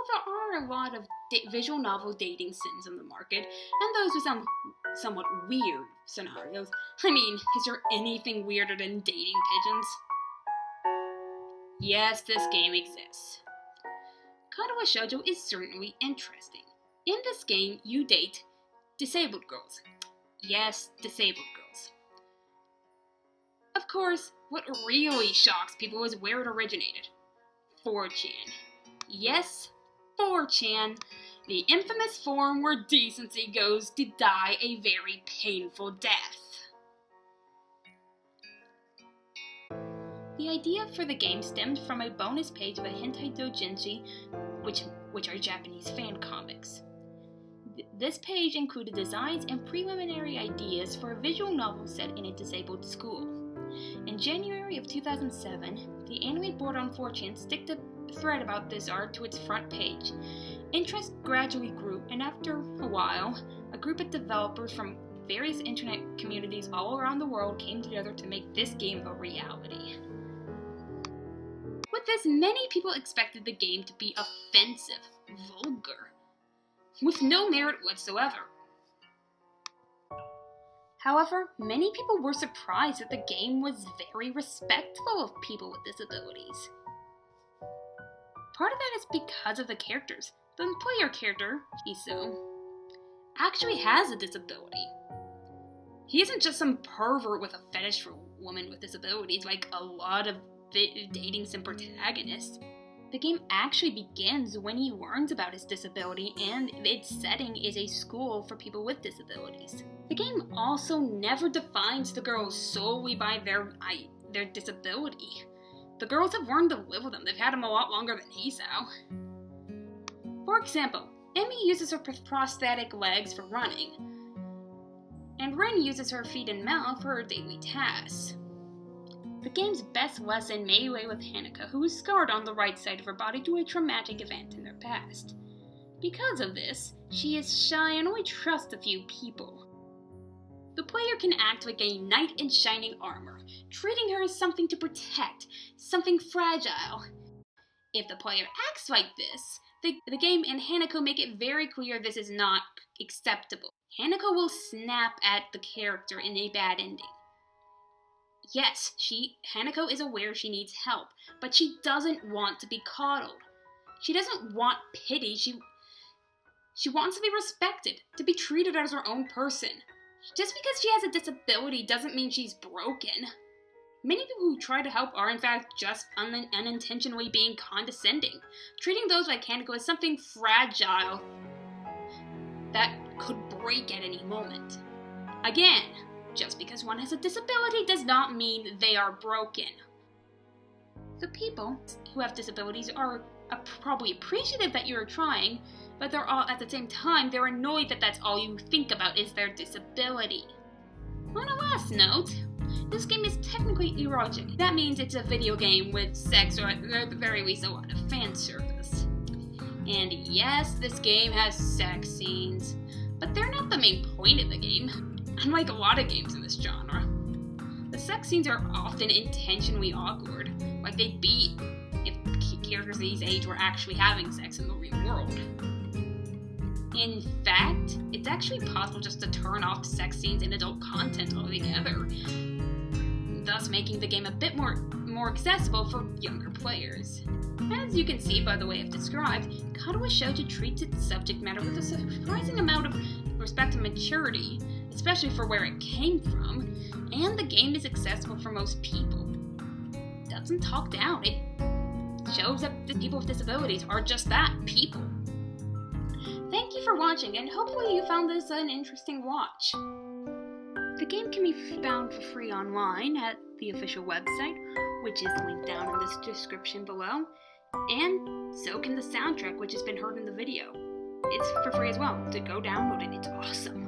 there are a lot of visual novel dating sims on the market, and those with some somewhat weird scenarios. I mean, is there anything weirder than dating pigeons? Yes, this game exists. Katawa Shoujo is certainly interesting. In this game, you date disabled girls. Yes, disabled girls. Of course, what really shocks people is where it originated. 4chan. Yes, 4chan, the infamous forum where decency goes to die a very painful death. The idea for the game stemmed from a bonus page of a hentai doujinshi, which are Japanese fan comics. This page included designs and preliminary ideas for a visual novel set in a disabled school. In January of 2007, the anime board on 4chan sticked a thread about this art to its front page. Interest gradually grew, and after a while, a group of developers from various internet communities all around the world came together to make this game a reality. With this, many people expected the game to be offensive, vulgar, with no merit whatsoever. However, many people were surprised that the game was very respectful of people with disabilities. Part of that is because of the characters. The player character, Iso, actually has a disability. He isn't just some pervert with a fetish for women with disabilities like a lot of dating sim protagonists. The game actually begins when he learns about his disability, and its setting is a school for people with disabilities. The game also never defines the girls solely by their disability. The girls have learned to live with them. They've had them a lot longer than Hisao. For example, Emmy uses her prosthetic legs for running, and Rin uses her feet and mouth for her daily tasks. The game's best lesson may lay with Hanako, who is scarred on the right side of her body due to a traumatic event in her past. Because of this, she is shy and only trusts a few people. The player can act like a knight in shining armor, treating her as something to protect, something fragile. If the player acts like this, the game and Hanako make it very clear this is not acceptable. Hanako will snap at the character in a bad ending. Yes, Hanako is aware she needs help, but she doesn't want to be coddled. She doesn't want pity, she wants to be respected, to be treated as her own person. Just because she has a disability doesn't mean she's broken. Many people who try to help are in fact just unintentionally being condescending, treating those like Hanako as something fragile that could break at any moment. Again, just because one has a disability does not mean they are broken. The people who have disabilities are probably appreciative that you're trying, but at the same time, they're annoyed that that's all you think about is their disability. On a last note, this game is technically erotic. That means it's a video game with sex, or at the very least a lot of fan service. And yes, this game has sex scenes, but they're not the main point of the game. Unlike a lot of games in this genre, the sex scenes are often intentionally awkward, like they'd be if characters these age were actually having sex in the real world. In fact, it's actually possible just to turn off sex scenes and adult content altogether, thus making the game a bit more accessible for younger players. As you can see by the way I've described, Katawa Shoujo treats its subject matter with a surprising amount of respect and maturity, especially for where it came from, and the game is accessible for most people. It doesn't talk down, it shows that the people with disabilities are just that, people. Thank you for watching, and hopefully you found this an interesting watch. The game can be found for free online at the official website, which is linked down in this description below, and so can the soundtrack, which has been heard in the video. It's for free as well, so go download it, it's awesome.